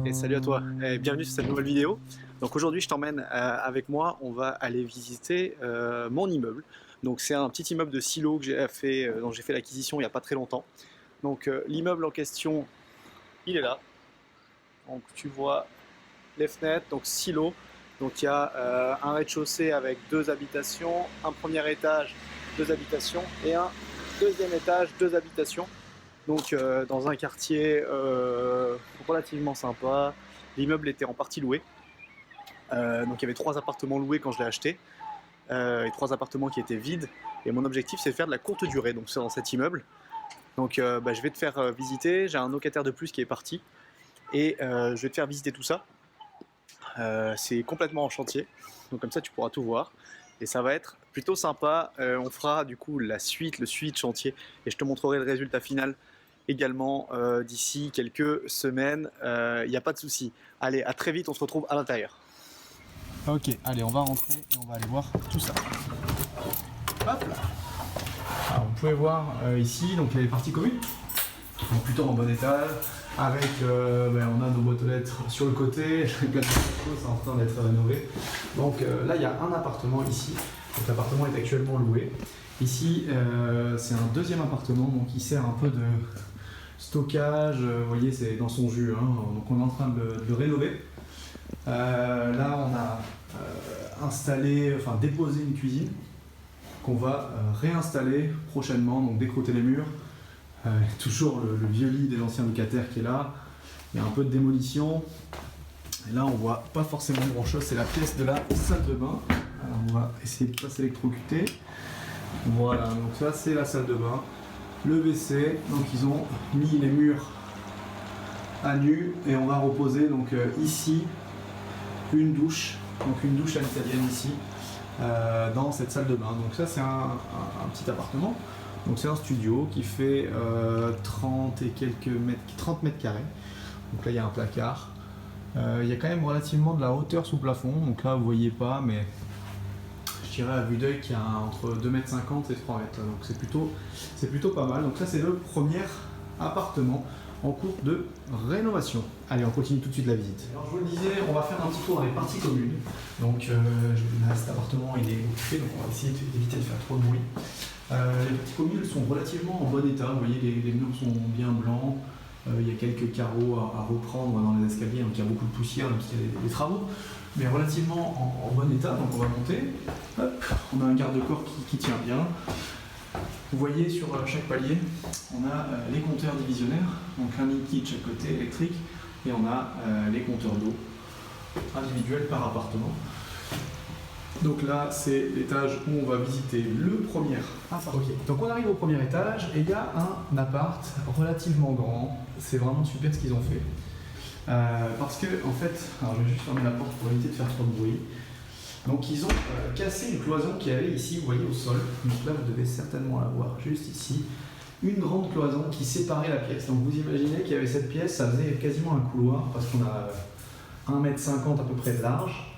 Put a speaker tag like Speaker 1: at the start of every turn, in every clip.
Speaker 1: Et salut à toi, et bienvenue sur cette nouvelle vidéo. Donc aujourd'hui je t'emmène avec moi, on va aller visiter mon immeuble. Donc c'est un petit immeuble de silo que j'ai fait, dont j'ai fait l'acquisition il n'y a pas très longtemps. Donc l'immeuble en question, il est là. Donc tu vois les fenêtres, donc silo. Donc il y a un rez-de-chaussée avec deux habitations, un premier étage, deux habitations et un deuxième étage, deux habitations. Donc dans un quartier relativement sympa. L'immeuble était en partie loué. Donc il y avait 3 appartements loués quand je l'ai acheté. Et 3 appartements qui étaient vides. Et mon objectif c'est de faire de la courte durée, donc c'est dans cet immeuble. Donc je vais te faire visiter, j'ai un locataire de plus qui est parti. Et je vais te faire visiter tout ça. C'est complètement en chantier, donc comme ça tu pourras tout voir. Et ça va être plutôt sympa. On fera du coup la suite, le suite chantier. Et je te montrerai le résultat final également d'ici quelques semaines. Il n'y a pas de souci. Allez, à très vite, on se retrouve à l'intérieur. Ok, allez, on va rentrer et on va aller voir tout ça. Hop là. Alors, vous pouvez voir ici, donc il y a les parties communes, donc plutôt en bon état, avec on a nos boîtes aux lettres sur le côté, le plateau c'est en train d'être rénové. Donc là il y a un appartement ici, donc l'appartement est actuellement loué. Ici c'est un deuxième appartement, donc il sert un peu de stockage, vous voyez c'est dans son jus, hein, donc on est en train de le rénover. Là on a déposé une cuisine qu'on va réinstaller prochainement, donc décrouter les murs. Toujours le vieux lit des anciens locataires qui est là. Il y a un peu de démolition. Et là on voit pas forcément grand chose, c'est la pièce de la salle de bain. Alors on va essayer de ne pas s'électrocuter. Voilà, donc ça c'est la salle de bain. Le WC, donc ils ont mis les murs à nu et on va reposer donc ici une douche, donc une douche à l'italienne ici, dans cette salle de bain. Donc ça c'est un petit appartement. Donc c'est un studio qui fait 30 mètres carrés. Donc là il y a un placard. Il y a quand même relativement de la hauteur sous plafond. Donc là vous voyez pas, mais je dirais à vue d'œil qu'il y a entre 2,50 m et 3 mètres. Donc c'est plutôt pas mal. Donc ça c'est le premier appartement en cours de rénovation. Allez, on continue tout de suite la visite. Alors je vous le disais, on va faire un petit tour dans les parties communes. Donc là, cet appartement il est occupé, donc on va essayer d'éviter de faire trop de bruit. Les parties communes sont relativement en bon état, vous voyez les murs sont bien blancs, il y a quelques carreaux à reprendre dans les escaliers, donc il y a beaucoup de poussière, donc il y a des travaux, mais relativement en bon état, donc on va monter. Hop, on a un garde-corps qui tient bien. Vous voyez sur chaque palier, on a les compteurs divisionnaires, donc un liquide de chaque côté électrique, et on a les compteurs d'eau individuels par appartement. Donc là, c'est l'étage où on va visiter le premier appartement. Okay. Donc on arrive au premier étage et il y a un appart relativement grand. C'est vraiment super ce qu'ils ont fait. Parce que, en fait, alors je vais juste fermer la porte pour éviter de faire trop de bruit. Donc ils ont cassé une cloison qu'il y avait ici, vous voyez, au sol. Donc là, vous devez certainement la voir juste ici. Une grande cloison qui séparait la pièce. Donc vous imaginez qu'il y avait cette pièce, ça faisait quasiment un couloir parce qu'on a 1,50 m à peu près de large.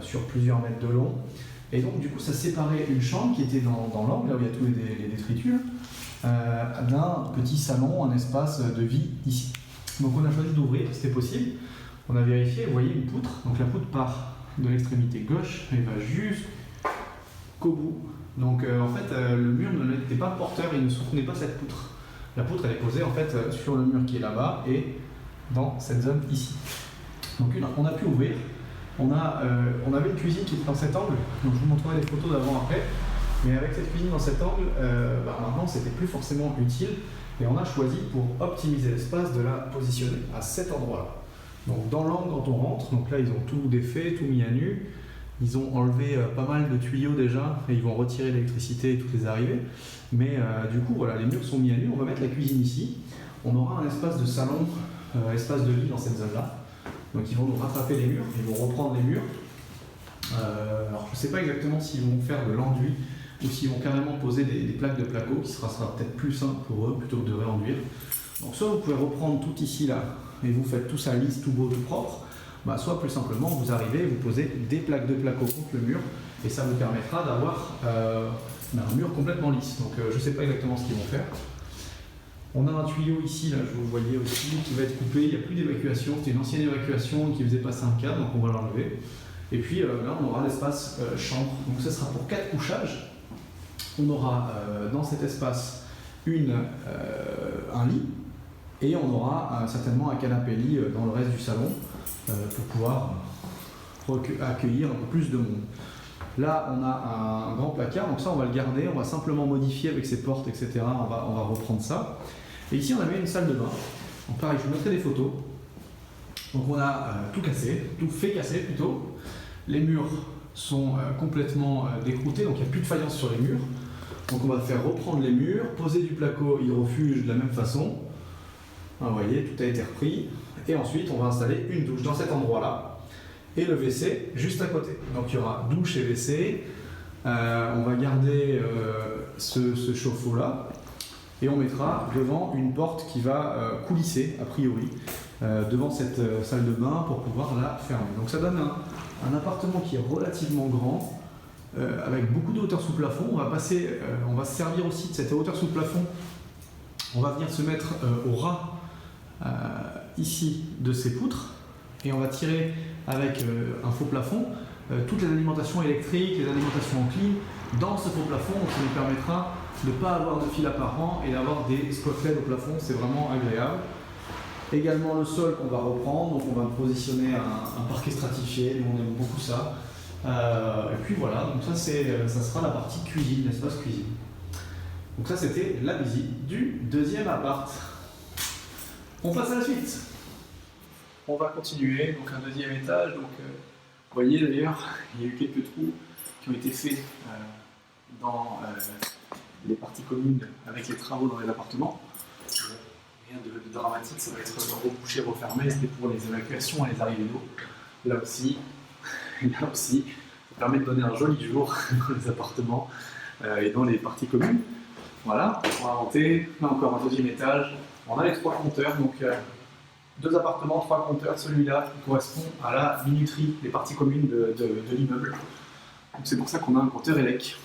Speaker 1: Sur plusieurs mètres de long, et donc du coup ça séparait une chambre qui était dans l'angle, là où il y a tous les détritus, d'un petit salon, un espace de vie ici. Donc on a choisi d'ouvrir, c'était possible, on a vérifié, vous voyez une poutre, donc la poutre part de l'extrémité gauche et va jusqu'au bout. Donc en fait le mur n'était pas porteur, il ne soutenait pas cette poutre. La poutre elle est posée en fait sur le mur qui est là-bas et dans cette zone ici. Donc on a pu ouvrir. On avait une cuisine qui était dans cet angle, donc je vous montrerai les photos d'avant-après, mais avec cette cuisine dans cet angle, maintenant c'était plus forcément utile, et on a choisi pour optimiser l'espace de la positionner à cet endroit-là. Donc dans l'angle quand on rentre, donc là ils ont tout défait, tout mis à nu, ils ont enlevé pas mal de tuyaux déjà, et ils vont retirer l'électricité et toutes les arrivées, mais du coup voilà, les murs sont mis à nu, on va mettre la cuisine ici, on aura un espace de salon, espace de lit dans cette zone-là. Donc ils vont nous rattraper les murs, ils vont reprendre les murs. Alors je ne sais pas exactement s'ils vont faire de l'enduit ou s'ils vont carrément poser des plaques de placo, qui sera peut-être plus simple pour eux plutôt que de réenduire. Donc soit vous pouvez reprendre tout ici là et vous faites tout ça lisse, tout beau, tout propre, soit plus simplement vous arrivez et vous posez des plaques de placo contre le mur et ça vous permettra d'avoir un mur complètement lisse. Donc je ne sais pas exactement ce qu'ils vont faire. On a un tuyau ici, là, je vous le voyais aussi, qui va être coupé. Il n'y a plus d'évacuation. C'était une ancienne évacuation qui faisait passer un câble, donc on va l'enlever. Et puis là, on aura l'espace chambre. Donc ce sera pour 4 couchages. On aura dans cet espace un lit et on aura certainement un canapé-lit dans le reste du salon pour pouvoir accueillir un peu plus de monde. Là, on a un grand placard, donc ça, on va le garder. On va simplement modifier avec ses portes, etc. On va reprendre ça. Et ici, on avait une salle de bain. Donc pareil, je vous mettrai des photos. Donc on a tout cassé, tout fait casser plutôt. Les murs sont complètement décroutés, donc il n'y a plus de faïence sur les murs. Donc on va faire reprendre les murs, poser du placo hydrofuge de la même façon. Vous voyez, tout a été repris. Et ensuite, on va installer une douche dans cet endroit-là. Et le WC juste à côté. Donc il y aura douche et WC. On va garder ce chauffe-eau-là. Et on mettra devant une porte qui va coulisser, a priori, devant cette salle de bain pour pouvoir la fermer. Donc ça donne un appartement qui est relativement grand, avec beaucoup de hauteur sous plafond. On va se servir aussi de cette hauteur sous plafond. On va venir se mettre au ras ici de ces poutres et on va tirer avec un faux plafond toutes les alimentations électriques, les alimentations en clim dans ce faux plafond, donc ça nous permettra de ne pas avoir de fil apparent et d'avoir des spotlets au plafond, c'est vraiment agréable. Également le sol qu'on va reprendre, donc on va positionner un parquet stratifié, nous on aime beaucoup ça. Et puis voilà, donc ça sera la partie cuisine, l'espace cuisine. Donc ça c'était la visite du deuxième appart. On passe à la suite. On va continuer, donc un deuxième étage. Donc, vous voyez d'ailleurs, il y a eu quelques trous qui ont été faits dans les parties communes avec les travaux dans les appartements. Rien de dramatique, ça va être rebouché, refermé. C'était pour les évacuations et les arrivées d'eau. Là aussi, ça permet de donner un joli jour dans les appartements et dans les parties communes. Voilà, on va monter. Là encore un deuxième étage. On a les 3 compteurs, donc 2 appartements, 3 compteurs. Celui-là qui correspond à la minuterie des parties communes de l'immeuble. C'est pour ça qu'on a un compteur ELEC.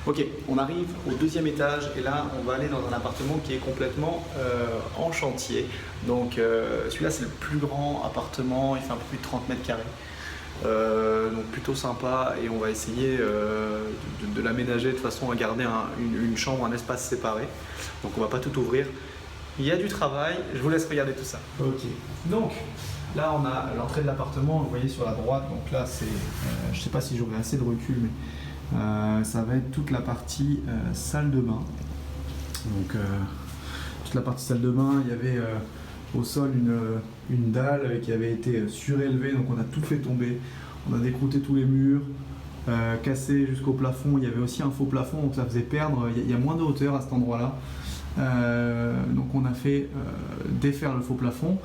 Speaker 1: Ok, on arrive au deuxième étage et là on va aller dans un appartement qui est complètement en chantier. Donc celui-là c'est le plus grand appartement, il fait un peu plus de 30 mètres carrés. Donc plutôt sympa et on va essayer de l'aménager de façon à garder une chambre, un espace séparé. Donc on va pas tout ouvrir. Il y a du travail, je vous laisse regarder tout ça. Ok, donc là on a l'entrée de l'appartement, vous voyez sur la droite, donc là c'est, je sais pas si j'aurai assez de recul, mais ça va être toute la partie salle de bain. Donc toute la partie salle de bain, il y avait au sol une dalle qui avait été surélevée, donc on a tout fait tomber. On a décrouté tous les murs, cassé jusqu'au plafond. Il y avait aussi un faux plafond, donc ça faisait perdre, il y a moins de hauteur à cet endroit-là. Donc on a fait défaire le faux plafond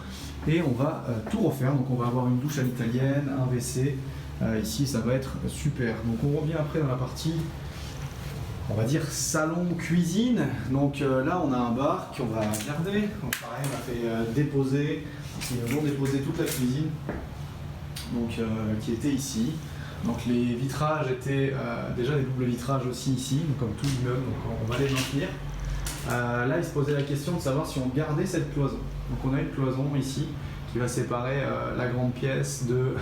Speaker 1: et on va tout refaire. Donc on va avoir une douche à l'italienne, un WC. Ici ça va être super. Donc on revient après dans la partie, on va dire salon cuisine. Donc là on a un bar qu'on va garder. Donc pareil on a fait déposer, ils vont déposer toute la cuisine, donc qui était ici. Donc les vitrages étaient déjà des doubles vitrages aussi ici, comme tout l'immeuble, donc on va les maintenir. Là il se posait la question de savoir si on gardait cette cloison. Donc on a une cloison ici qui va séparer la grande pièce de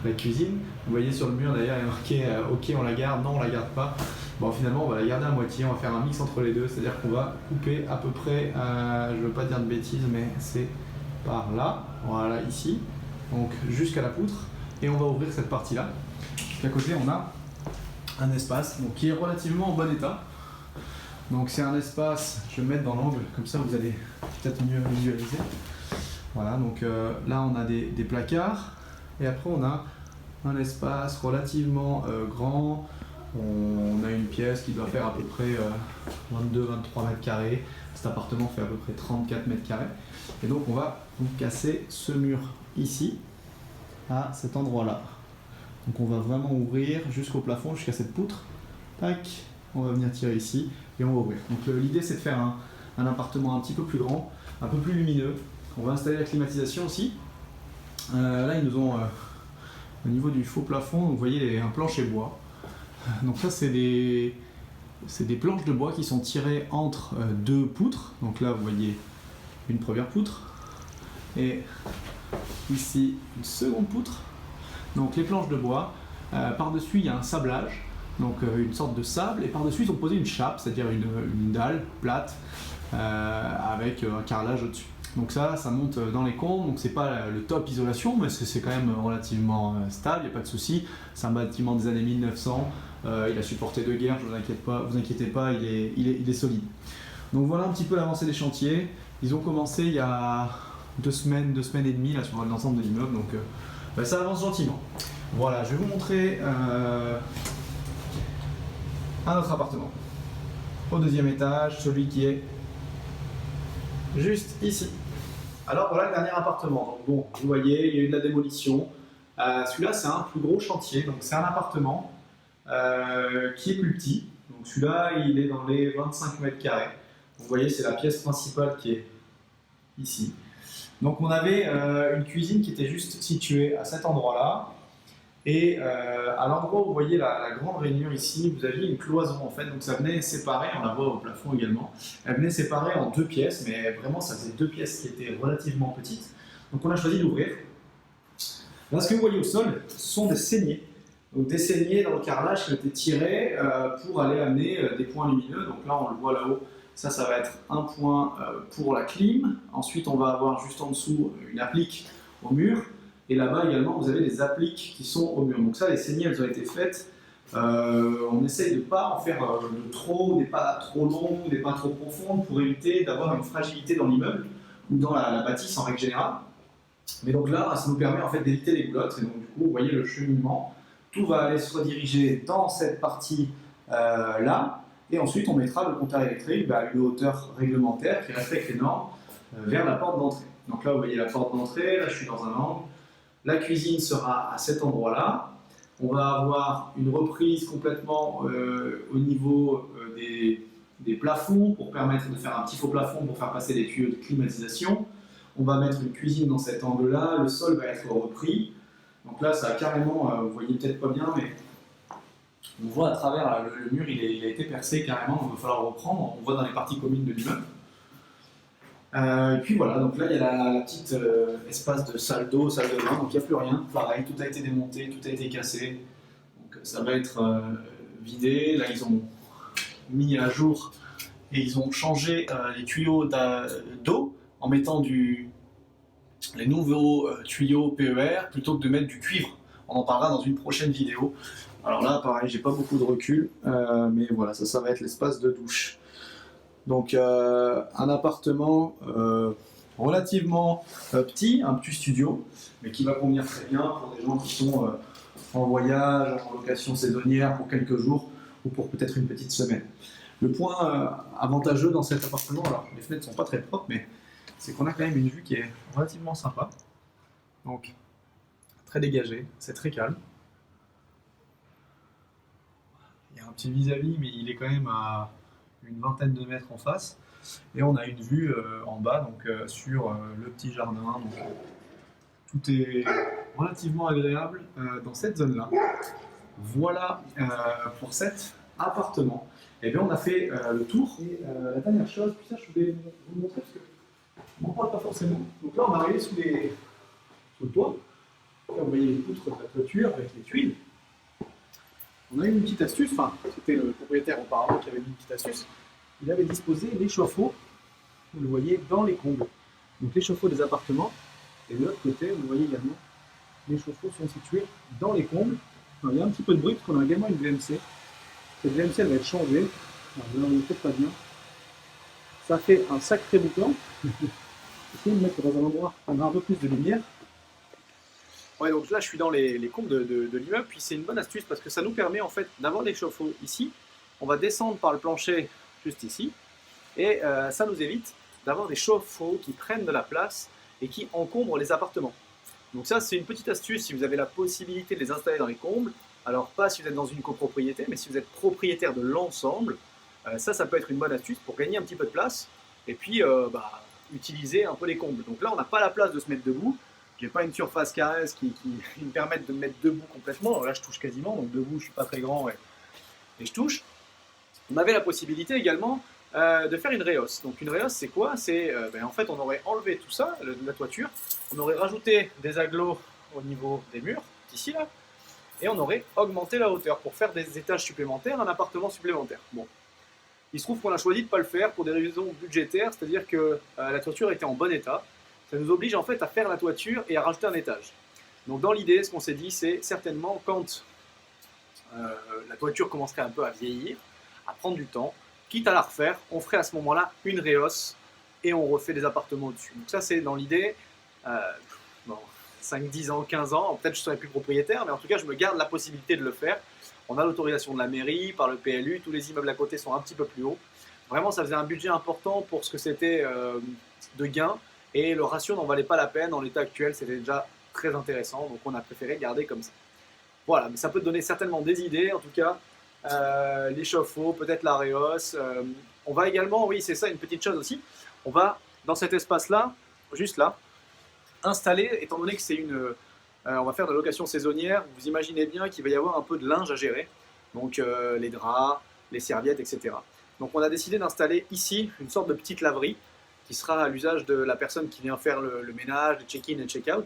Speaker 1: la cuisine. Vous voyez sur le mur d'ailleurs il est marqué ok on la garde, non on la garde pas. Bon finalement on va la garder à moitié, on va faire un mix entre les deux, c'est-à-dire qu'on va couper à peu près, je ne veux pas dire de bêtises mais c'est par là, voilà ici, donc jusqu'à la poutre et on va ouvrir cette partie là. À côté on a un espace donc, qui est relativement en bon état. Donc c'est un espace, je vais me mettre dans l'angle, comme ça vous allez peut-être mieux visualiser. Voilà, donc là on a des placards et après on a un espace relativement grand. On a une pièce qui doit faire à peu près 22-23 mètres carrés. Cet appartement fait à peu près 34 mètres carrés. Et donc on va casser ce mur ici, à cet endroit-là. Donc on va vraiment ouvrir jusqu'au plafond, jusqu'à cette poutre. Tac, on va venir tirer ici et on va ouvrir. Donc l'idée c'est de faire un appartement un petit peu plus grand, un peu plus lumineux. On va installer la climatisation aussi. Là ils nous ont au niveau du faux plafond, vous voyez un plancher bois. Donc ça c'est des c'est des planches de bois qui sont tirées entre deux poutres. Donc là, vous voyez une première poutre et ici une seconde poutre. Donc les planches de bois, par-dessus il y a un sablage, donc une sorte de sable, et par-dessus ils ont posé une chape, c'est-à-dire une dalle plate avec un carrelage au-dessus. Donc ça monte dans les combles, donc c'est pas le top isolation, mais c'est quand même relativement stable, il n'y a pas de souci. C'est un bâtiment des années 1900, il a supporté deux guerres, vous inquiétez pas, il est solide. Donc voilà un petit peu l'avancée des chantiers. Ils ont commencé il y a 2 semaines et demie là, sur l'ensemble de l'immeuble, donc ça avance gentiment. Voilà, je vais vous montrer un autre appartement. Au 2e étage, celui qui est juste ici. Alors voilà le dernier appartement. Donc bon, vous voyez, il y a eu de la démolition. Celui-là, c'est un plus gros chantier. Donc c'est un appartement qui est plus petit. Donc celui-là, il est dans les 25 mètres carrés. Vous voyez, c'est la pièce principale qui est ici. Donc on avait une cuisine qui était juste située à cet endroit-là. Et à l'endroit où vous voyez la grande rainure ici, vous aviez une cloison en fait, donc ça venait séparer, on la voit au plafond également, elle venait séparer en 2 pièces, mais vraiment ça faisait 2 pièces qui étaient relativement petites. Donc on a choisi d'ouvrir. Là, ce que vous voyez au sol, ce sont des saignées. Donc des saignées dans le carrelage qui ont été tirées pour aller amener des points lumineux. Donc là, on le voit là-haut, ça va être un point pour la clim. Ensuite, on va avoir juste en dessous une applique au mur. Et là-bas également, vous avez des appliques qui sont au mur. Donc ça, les saignées, elles ont été faites. On essaye de ne pas en faire de trop, des pas trop longues, des pas trop profondes, pour éviter d'avoir une fragilité dans l'immeuble ou dans la bâtisse en règle générale. Mais donc là, ça nous permet en fait d'éviter les goulottes. Et donc du coup, vous voyez le cheminement. Tout va aller se rediriger dans cette partie là. Et ensuite, on mettra le compteur électrique à une hauteur réglementaire qui respecte les normes vers la porte d'entrée. Donc là, vous voyez la porte d'entrée. Là, je suis dans un angle. La cuisine sera à cet endroit-là. On va avoir une reprise complètement au niveau des plafonds pour permettre de faire un petit faux plafond pour faire passer des tuyaux de climatisation. On va mettre une cuisine dans cet angle-là. Le sol va être repris. Donc là, ça a carrément, vous voyez peut-être pas bien, mais on voit à travers le mur, il a été percé carrément. Donc il va falloir reprendre. On voit dans les parties communes de l'immeuble. Et puis voilà, donc là il y a la petite espace de salle d'eau, salle de bain, donc il n'y a plus rien. Pareil, tout a été démonté, tout a été cassé. Donc ça va être vidé. Là ils ont mis à jour et ils ont changé les tuyaux d'eau en mettant les nouveaux tuyaux PER plutôt que de mettre du cuivre. On en parlera dans une prochaine vidéo. Alors là pareil, j'ai pas beaucoup de recul, mais voilà, ça va être l'espace de douche. Donc un appartement relativement petit, un petit studio, mais qui va convenir très bien pour des gens qui sont en voyage, en location saisonnière pour quelques jours ou pour peut-être une petite semaine. Le point avantageux dans cet appartement, alors les fenêtres ne sont pas très propres, mais c'est qu'on a quand même une vue qui est relativement sympa. Donc très dégagée, c'est très calme. Il y a un petit vis-à-vis, mais il est quand même à une vingtaine de mètres en face, et on a une vue en bas donc sur le petit jardin. Donc, tout est relativement agréable dans cette zone-là. Voilà pour cet appartement. Et bien on a fait le tour. Et la dernière chose, puis ça je voulais vous le montrer parce que on n'en parle pas forcément. Donc là on est arrivé sous le toit. Là, vous voyez les poutres de la toiture avec les tuiles. On a eu une petite astuce, enfin, c'était le propriétaire auparavant qui avait mis une petite astuce. Il avait disposé les chauffe-eau, vous le voyez, dans les combles. Donc les chauffe-eau des appartements, et de l'autre côté, vous le voyez également, les chauffe-eau sont situés dans les combles. Alors, il y a un petit peu de bruit parce qu'on a également une VMC. Cette VMC, elle va être changée. Alors, vous ne voyez peut-être pas bien. Ça fait un sacré boucan. Essayez de mettre dans un endroit où on a un peu plus de lumière. Ouais, donc là je suis dans les combles de l'immeuble, puis c'est une bonne astuce parce que ça nous permet en fait d'avoir des chauffe-eau ici. On va descendre par le plancher juste ici, et ça nous évite d'avoir des chauffe-eau qui prennent de la place et qui encombrent les appartements. Donc ça c'est une petite astuce si vous avez la possibilité de les installer dans les combles. Alors pas si vous êtes dans une copropriété, mais si vous êtes propriétaire de l'ensemble, ça peut être une bonne astuce pour gagner un petit peu de place et puis utiliser un peu les combles. Donc là on n'a pas la place de se mettre debout. J'ai pas une surface carrée qui me permette de me mettre debout complètement. Alors là, je touche quasiment, donc debout, je suis pas très grand et je touche.
Speaker 2: On avait la possibilité également de faire une réhausse. Donc une réhausse, c'est quoi? C'est en fait, on aurait enlevé tout ça, la toiture, on aurait rajouté des agglos au niveau des murs, ici là, et on aurait augmenté la hauteur pour faire des étages supplémentaires, un appartement supplémentaire. Bon, il se trouve qu'on a choisi de ne pas le faire pour des raisons budgétaires, c'est-à-dire que la toiture était en bon état. Ça nous oblige en fait à faire la toiture et à rajouter un étage. Donc dans l'idée, ce qu'on s'est dit, c'est certainement quand la toiture commencerait un peu à vieillir, à prendre du temps, quitte à la refaire, on ferait à ce moment-là une réhausse et on refait des appartements au-dessus. Donc ça c'est dans l'idée, dans 5, 10 ans, 15 ans, peut-être je ne serai plus propriétaire, mais en tout cas je me garde la possibilité de le faire. On a l'autorisation de la mairie, par le PLU, tous les immeubles à côté sont un petit peu plus hauts. Vraiment ça faisait un budget important pour ce que c'était de gain et le ratio n'en valait pas la peine. En l'état actuel c'était déjà très intéressant, donc on a préféré garder comme ça. Voilà, mais ça peut te donner certainement des idées, en tout cas, les chauffe-eau, peut-être la réhausse. On va également, oui, c'est ça, une petite chose aussi, on va, dans cet espace-là, juste là, installer, étant donné que c'est on va faire de la location saisonnière, vous imaginez bien qu'il va y avoir un peu de linge à gérer, donc les draps, les serviettes, etc. Donc on a décidé d'installer ici une sorte de petite laverie qui sera à l'usage de la personne qui vient faire le ménage, le check-in et le check-out.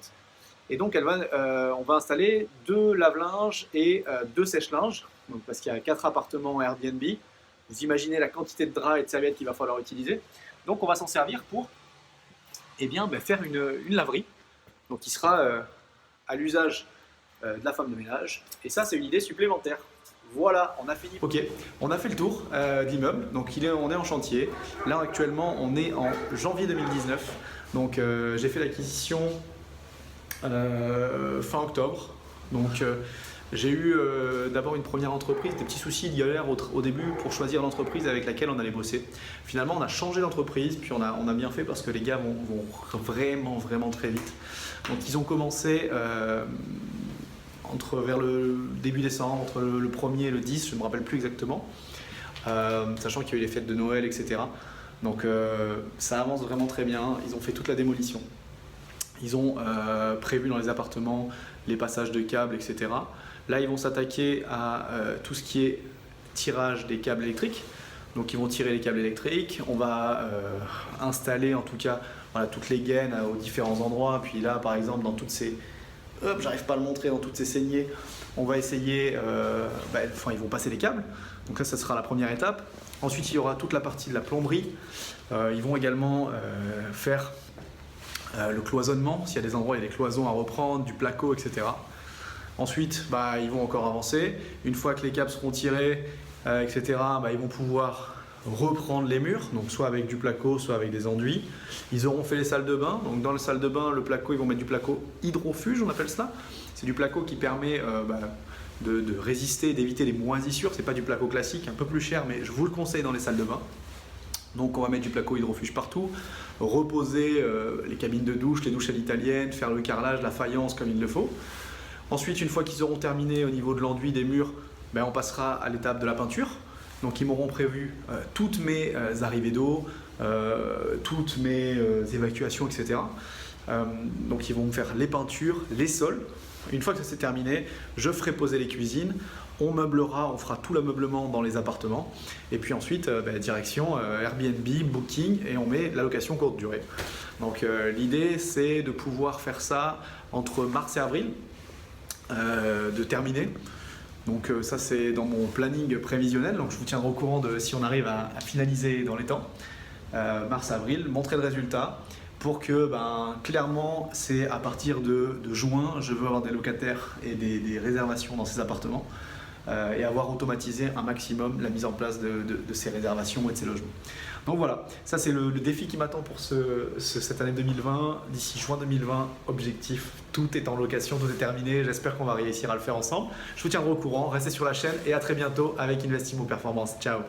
Speaker 2: Et donc on va installer 2 lave-linges et 2 sèche-linges, parce qu'il y a 4 appartements Airbnb. Vous imaginez la quantité de draps et de serviettes qu'il va falloir utiliser. Donc on va s'en servir pour faire une laverie, donc qui sera à l'usage de la femme de ménage. Et ça c'est une idée supplémentaire. Voilà, on a fini.
Speaker 1: Ok, on a fait le tour de l'immeuble, donc on est en chantier. Là actuellement on est en janvier 2019, donc j'ai fait l'acquisition fin octobre. Donc j'ai eu d'abord une première entreprise, des petits soucis de galère au début pour choisir l'entreprise avec laquelle on allait bosser. Finalement on a changé d'entreprise, puis on a bien fait parce que les gars vont vraiment très vite. Donc ils ont commencé vers le début décembre, entre le 1er et le 10, je ne me rappelle plus exactement, sachant qu'il y a eu les fêtes de Noël, etc. Donc ça avance vraiment très bien, ils ont fait toute la démolition. Ils ont prévu dans les appartements les passages de câbles, etc. Là, ils vont s'attaquer à tout ce qui est tirage des câbles électriques. Donc, ils vont tirer les câbles électriques. On va installer, en tout cas, voilà, toutes les gaines aux différents endroits. Puis là, par exemple, dans toutes ces... Hop, j'arrive pas à le montrer, dans toutes ces saignées, on va essayer... ils vont passer les câbles. Donc ça sera la première étape. Ensuite, il y aura toute la partie de la plomberie. Ils vont également faire... le cloisonnement, s'il y a des endroits où il y a des cloisons à reprendre, du placo, etc. Ensuite, ils vont encore avancer. Une fois que les câbles seront tirés, etc., ils vont pouvoir reprendre les murs, donc soit avec du placo, soit avec des enduits. Ils auront fait les salles de bain. Donc dans les salles de bain, le placo, ils vont mettre du placo hydrofuge, on appelle ça. C'est du placo qui permet de résister, d'éviter les moisissures. C'est pas du placo classique, un peu plus cher, mais je vous le conseille dans les salles de bain. Donc on va mettre du placo hydrofuge partout, reposer les cabines de douche, les douches à l'italienne, faire le carrelage, la faïence comme il le faut. Ensuite, une fois qu'ils auront terminé au niveau de l'enduit des murs, on passera à l'étape de la peinture. Donc ils m'auront prévu toutes mes arrivées d'eau, toutes mes évacuations, etc. Donc ils vont me faire les peintures, les sols. Une fois que ça c'est terminé, je ferai poser les cuisines. On meublera, on fera tout l'ameublement dans les appartements. Et puis ensuite, direction Airbnb, Booking, et on met la location courte durée. Donc l'idée, c'est de pouvoir faire ça entre mars et avril, de terminer. Donc ça, c'est dans mon planning prévisionnel. Donc je vous tiendrai au courant de si on arrive à finaliser dans les temps. Mars-avril, montrer le résultat. Pour que clairement, c'est à partir de juin, je veux avoir des locataires et des réservations dans ces appartements. Et avoir automatisé un maximum la mise en place de ces réservations et de ces logements. Donc voilà, ça c'est le défi qui m'attend pour cette année 2020. D'ici juin 2020, objectif, tout est en location, tout est terminé. J'espère qu'on va réussir à le faire ensemble. Je vous tiendrai au courant, restez sur la chaîne et à très bientôt avec Investimo Performance. Ciao.